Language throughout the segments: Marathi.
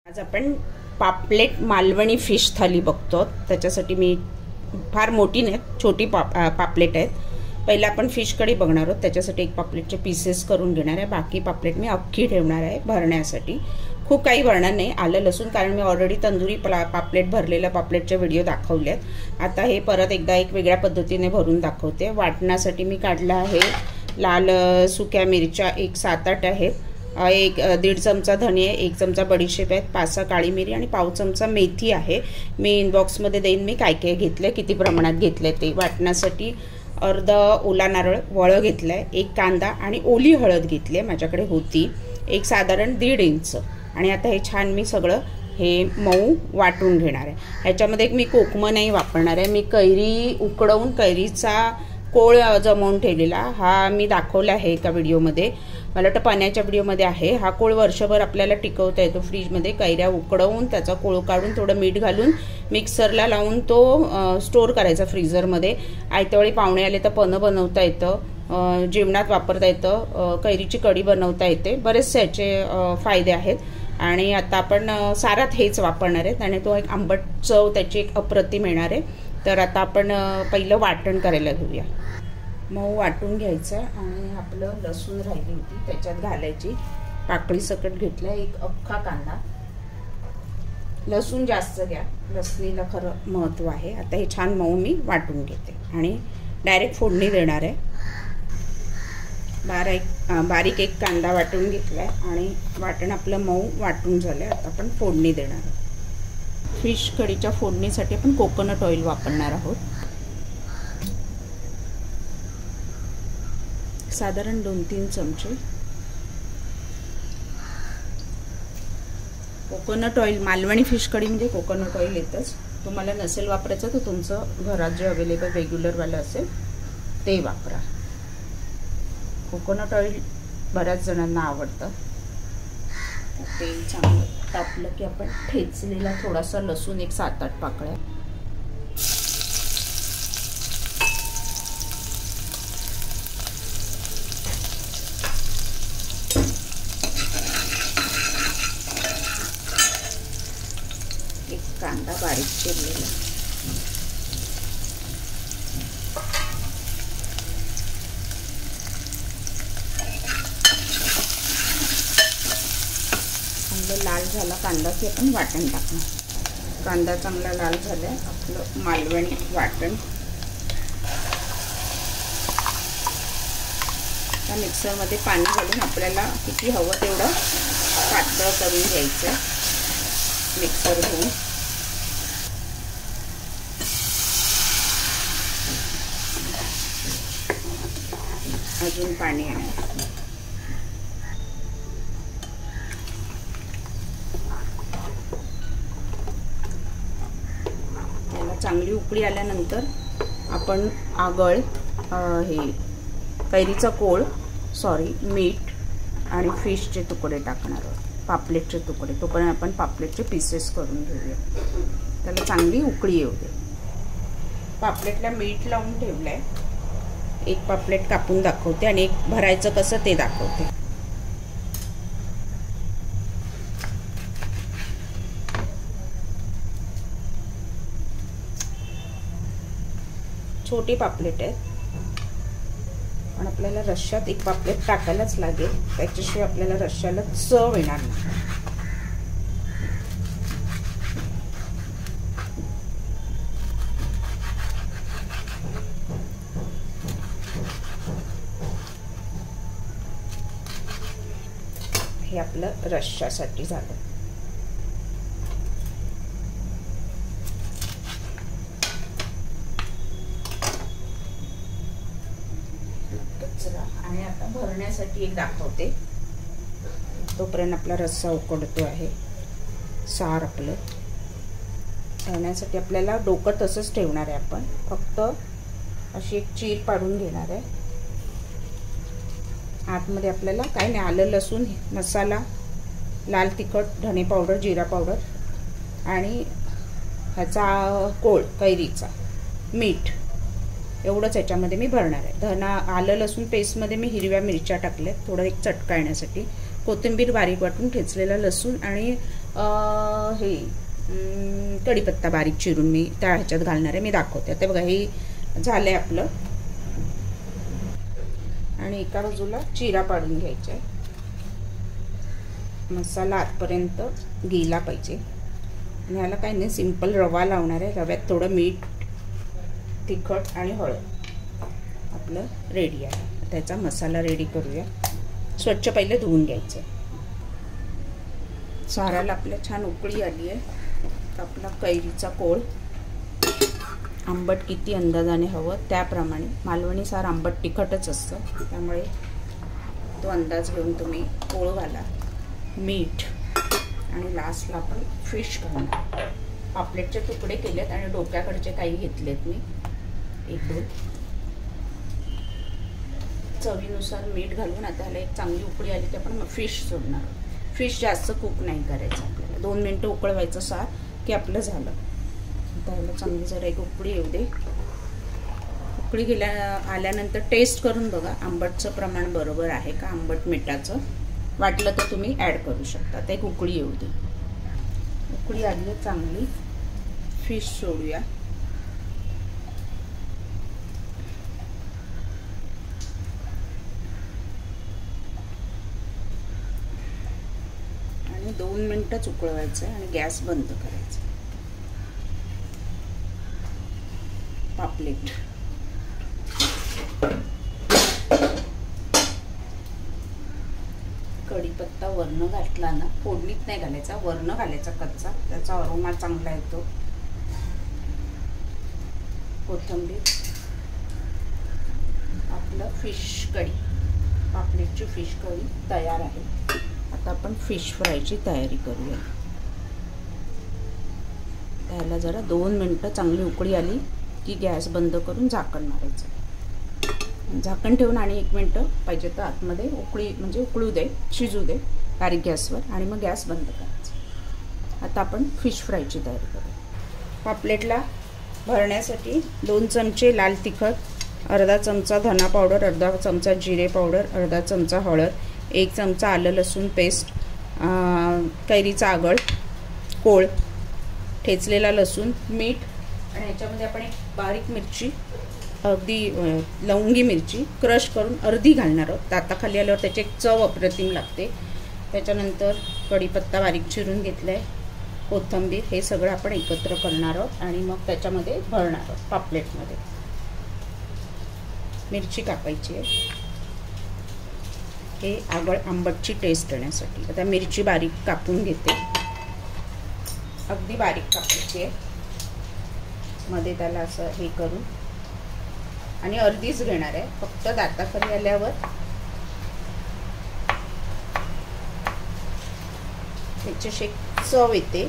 आज आपण पापलेट मालवणी फिश थाली बघतो। त्याच्यासाठी मी फार मोठी नाही, छोटी पापलेट आहेत। पहिला आपण फिश कढी बघणार आहोत। त्याच्यासाठी एक पापलेटचे पीसेस करून घेणार आहे, बाकी पापलेट मी अख्खी ठेवणार आहे भरण्यासाठी। खूप काही भरणार नाही, आलं लसूण, कारण मी ऑलरेडी तंदुरी पापलेट भरलेल्या पापलेटचे व्हिडिओ दाखवले आहेत। आता हे परत एकदा एक वेगळ्या पद्धतीने भरून दाखवते। वाटण्यासाठी मी काढला आहे लाल सुक्या मिरच्या एक 7-8 आहेत, एक 1.5 चमचा धने, 1 चमचा बडीशेप आहेत, 5-6 काळी मिरी आणि पाव चमचा मेथी आहे। मी इनबॉक्स मध्ये देईन मी काय काय घेतले, किती प्रमाणात घेतले ते। वाटण्यासाठी अर्धा ओला नारळ वळ घेतलाय, एक कांदा आणि ओली हळद घेतली माझ्याकडे होती, एक साधारण 1.5 इंच। आणि आता हे छान मी सगळं हे मऊ वाटून घेणार आहे। ह्याच्यामध्ये मी कोकम नाही वापरणार आहे, मी कैरी उकडवून कैरीचा कोळ जमवून ठेवलेला हा मी दाखवला आहे एका व्हिडिओमध्ये, मला वाटतं पाण्याच्या व्हिडिओमध्ये आहे। हा कोळ वर्षभर आपल्याला टिकवता येतो फ्रीजमध्ये। कैऱ्या उकडवून त्याचा कोळ काढून थोडं मीठ घालून मिक्सरला लावून तो स्टोर करायचा फ्रीजरमध्ये। आयत्यावेळी पाहुणे आले तर पन्ह बनवता येतं, जेवणात वापरता येतं, कैरीची कढी बनवता येते, बरेचसे याचे फायदे आहेत। आणि आता आपण सारात हेच वापरणार आहेत आणि तो एक आंबट चव त्याची एक अप्रतिम येणार आहे। तर आता आपण पहिलं वाटण करायला घेऊया। मऊ वाटून घ्यायचं आणि आपलं लसूण राहिली होती त्याच्यात घालायची, पाकळी सकट घेतला, एक अख्खा कांदा। लसूण जास्त घ्या, लसणीला खरं महत्त्व आहे। आता हे छान मऊ मी वाटून घेते आणि डायरेक्ट फोडणी देणार आहे। बारीक एक कांदा वाटून घेतलाय आणि वाटण आपलं मऊ वाटून झालंय। आता आपण फोडणी देणार आहोत। फिश कढीच्या फोडणीसाठी आपण कोकोनट ऑइल वापरणार आहोत, साधारण 2-3 चमचे कोकोनट ऑइल। मालवणी फिश कढी म्हणजे कोकोनट ऑइल येतच, तुम्हाला नसेल वापरायचं तर तुमचं घरात जे अवेलेबल रेग्युलरवालं असेल ते वापरा। कोकोनट ऑइल बऱ्याच जणांना आवडतं। तेल चांगलं तापलं की आपण ठेचलेला थोडासा लसूण एक 7-8 पाकळ्या, एक कांदा बारीक चिरलेला, लाल झाला कांदा की आपण वाटण टाकणार। कांदा चांगला लाल झालाय, आपलं मालवणी वाटण त्या मिक्सरमध्ये पाणी घालून आपल्याला किती हवं तेवढं पातळ करून घ्यायचं, मिक्सर घेऊन। अजून पाणी आहे, चांगली उकळी आल्यानंतर आपण आगळ, हे कैरीचा कोळ, मीठ आणि फिशचे तुकडे टाकणार आहोत, पापलेटचे तुकडे। तोपर्यंत आपण पापलेटचे पीसेस करून घेऊया, त्याला चांगली उकळी येऊ दे। पापलेटला मीठ लावून ठेवलंय, एक पापलेट कापून दाखवते आणि एक भरायचं कसं ते दाखवते। छोटी पापलेट आहे पण आपल्याला रश्श्यात एक पापलेट टाकायलाच लागेल, त्याच्याशिवाय आपल्याला रश्श्याला चव येणार नाही। हे आपलं रश्श्यासाठी झालं। आणि आता भरण्यासाठी एक दाखवते, तोपर्यंत आपला रस्सा उकडतो आहे। सार आपलं भरण्यासाठी आपल्याला डोकं तसंच ठेवणार आहे, आपण फक्त अशी एक चीर पाडून घेणार आहे। आतमध्ये आपल्याला काय नाही, आलं लसूण मसाला, लाल तिखट, धणे पावडर, जिरा पावडर आणि ह्याचा कोळ कैरीचा, मीठ, एवढंच याच्यामध्ये मी भरणार आहे। आलं लसूण पेस्टमध्ये मी हिरव्या मिरच्या टाकल्या थोडं एक चटका येण्यासाठी, कोथिंबीर बारीक वाटून, ठेचलेला लसूण आणि हे कढीपत्ता बारीक चिरून मी त्या ह्याच्यात घालणार आहे. मी दाखवते आता. बघा हे झालंय आपलं. आणि एका बाजूला चिरा पाडून घ्यायचा आहे. मसाला आतपर्यंत गेला पाहिजे. आणि ह्याला काही नाही, सिंपल रवा लावणार आहे. रव्यात थोडं मीठ, तिखट आणि हळद आपलं रेडी आहे. त्याचा मसाला रेडी करूया. स्वच्छ पहिले धुवून घ्यायचं. साराला आपल्या छान उकळी आली आहे. आपला कैरीचा कोळ, आंबट किती अंदाजाने हवं त्याप्रमाणे. मालवणी सार आंबट तिखटच असतं, त्यामुळे तो अंदाज घेऊन तुम्ही कोळ घाला. मीठ आणि लास्टला आपण फिश घालणार. पापलेटचे तुकडे केलेत आणि डोक्याकडचे काही घेतलेत मी, 1-2. चवीनुसार मीठ घालून आता ह्याला एक चांगली उकळी आली की आपण फिश सोडणार. फिश जास्त कुक नाही करायचं आपल्याला. 2 मिनटं उकळवायचं सार की आपलं झालं. आता ह्याला चांगली जरा एक उकळी येऊ दे. उकळी आल्यानंतर टेस्ट करून बघा आंबटचं प्रमाण बरोबर आहे का. आंबट मिठाचं वाटलं तर तुम्ही ॲड करू शकता. आता एक उकळी येऊ दे. उकळी आली आहे चांगली. फिश सोडूया. आणि 2 मिनटंच उकळवायचं आहे आणि गॅस बंद करायचा. पापलेट कढीपत्ता वर्ण घातला ना, फोडणीत नाही घालायचा, वर्ण घालायचा कच्चा. त्याचा अरोमा चांगला येतो. कोथिंबीर, आपलं फिश कढी, पापलेटची फिश कढी तयार आहे. आता आपण फिश फ्रायची तयारी करूया. त्याला जरा 2 मिनटं चांगली उकळी आली की गॅस बंद करून झाकण मारायचं. झाकण ठेवून आणि 1 मिनटं पाहिजे तर आतमध्ये उकळी म्हणजे उकळू दे, शिजू दे बारीक गॅसवर आणि मग गॅस बंद करायचा. आता आपण फिश फ्रायची तयारी करूया. पापलेटला भरण्यासाठी 2 चमचे लाल तिखट, अर्धा चमचा धना पावडर, अर्धा चमचा जिरे पावडर, अर्धा चमचा हळद, 1 चमचा आलं लसूण पेस्ट, कैरीचा आगळ, कोळ, ठेचलेला लसूण, मीठ आणि ह्याच्यामध्ये आपण एक बारीक मिरची, अगदी लवंगी मिरची क्रश करून अर्धी घालणार आहोत. दाताखाली आल्यावर त्याची एक चव अप्रतिम लागते. त्याच्यानंतर कढीपत्ता बारीक चिरून घेतला आहे, कोथिंबीर, हे सगळं आपण एकत्र करणार आहोत आणि मग त्याच्यामध्ये भरणार आहोत. पापलेटमध्ये मिरची कापायची आहे, हे आंबटची टेस्ट येण्यासाठी. आता मिरची बारीक कापून घेते, अगदी बारीक कापायची आहे. मध्ये त्याला असं हे करून आणि अर्धीच घेणार आहे. फक्त दाताखाली आल्यावर त्याची शेक चव येते.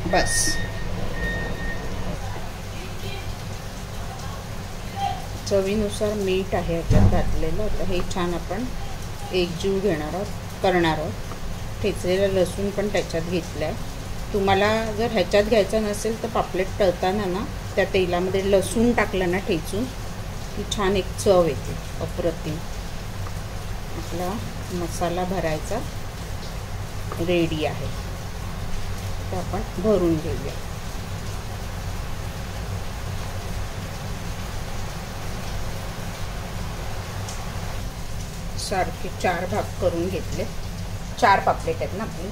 बस चवीनुसार मीठ आहे याच्यात घातलेलं. आता हे छान आपण एकजीव घेणार आहोत, करणार आहोत. ठेचलेलं लसूण पण त्याच्यात घेतलं आहे. तुम्हाला जर ह्याच्यात घ्यायचं नसेल तर पापलेट तळताना ना त्या तेलामध्ये लसूण टाकलं ना ठेचून की छान एक चव येते अप्रतिम. आपला मसाला भरायचा रेडी आहे. तर आपण भरून घेऊया. सारखे 4 भाग करून घेतले. 4 पापलेट आहेत ना आपली.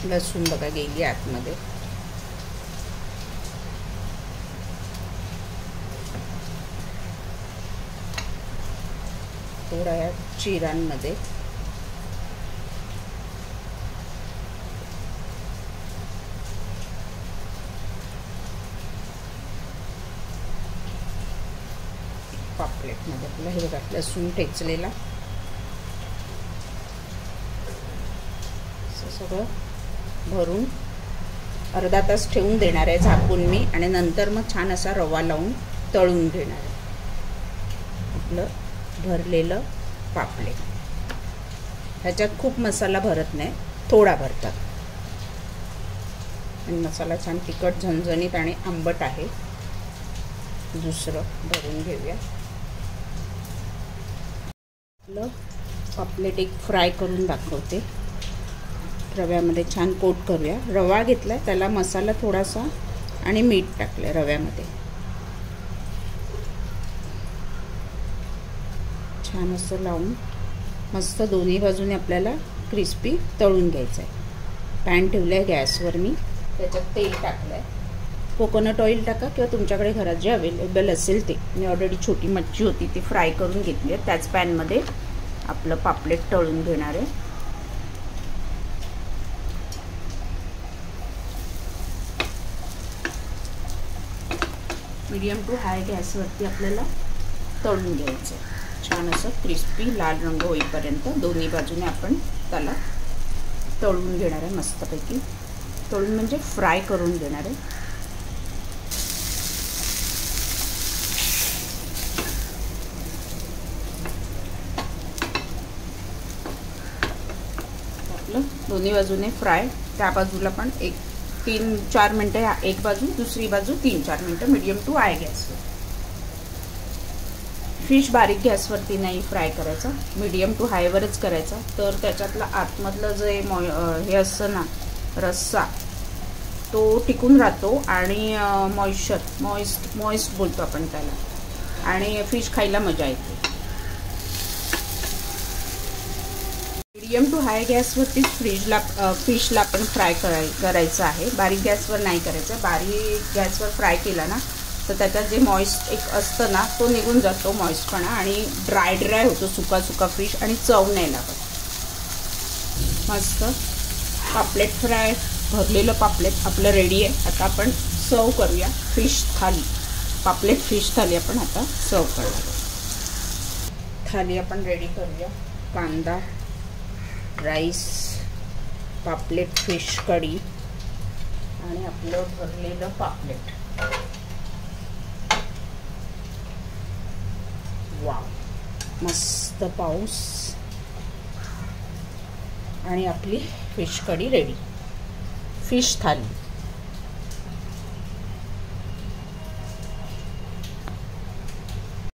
लसूण बघा गेली आतमध्ये. थोड्या या चिरांमध्ये पापलेटमध्ये आपलं हे बघा लसूण ठेचलेला सगळं भरून अर्धा तास ठेवून देणार आहे झाकून मी. आणि नंतर मग छान असा रवा लावून तळून घेणार आहे आपलं भरलेलं पापलेट. ह्याच्यात खूप मसाला भरत नाही, थोडा भरतात. आणि मसाला छान तिखट झणझणीत आणि आंबट आहे. दुसरं भरून घेऊया. आपलं पापलेट एक फ्राय करून दाखवते. रव्यामध्ये छान कोट करूया. रवा घेतला, त्याला मसाला थोडासा आणि मीठ टाकलं रव्यामध्ये. छान असं लावून मस्त दोन्ही बाजूने आपल्याला क्रिस्पी तळून घ्यायचं आहे. पॅन ठेवलं आहे गॅसवर मी, त्याच्यात तेल टाकलं आहे. कोकोनट ऑइल टाका किंवा तुमच्याकडे घरात जे अवेलेबल असेल ते. मी ऑलरेडी छोटी मच्छी होती ती फ्राय करून घेतली आहे. त्याच पॅनमध्ये आपलं पापलेट तळून घेणार आहे. मीडियम टू हाय गॅसवरती आपल्याला तळून घ्यायचं आहे. छान असं क्रिस्पी लाल रंग होईपर्यंत दोन्ही बाजूने आपण त्याला तळून घेणार आहे. मस्तपैकी तळून म्हणजे फ्राय करून घेणार आहे. आपलं दोन्ही बाजूने फ्राय. त्या बाजूला पण 3-4 मिनटं एक बाजू, दुसरी बाजू 3-4 मिनटं मीडियम टू हाय गॅसवर. फिश बारीक गॅसवरती नाही फ्राय करायचा, मीडियम टू हायवरच करायचा. तर त्याच्यातलं आतमधलं जे हे असतं ना रस्सा, तो टिकून राहतो आणि मॉइस्ट बोलतो आपण त्याला, आणि फिश खायला मजा येते. मीडियम टू हाय गॅसवरतीच फिशला आपण फ्राय करायचं आहे. बारीक गॅसवर नाही करायचं. बारीक गॅसवर फ्राय केला ना तर त्याच्यात जे मॉइस्ट एक असतं ना तो निघून जातो मॉइस्टपणा, आणि ड्राय होतो सुका फिश, आणि चव नाही लागत. मस्त पापलेट फ्राय, भरलेलं पापलेट आपलं रेडी आहे. आता आपण सर्व करूया फिश थाली. पापलेट फिश थाली आपण आता सर्व करणार. थाली आपण रेडी करूया. कांदा, राईस, पापलेट फिश कढी आणि आपलं भरलेलं पापलेट. वाव, मस्त पाऊस आणि आपली फिश कढी रेडी. फिश थाली.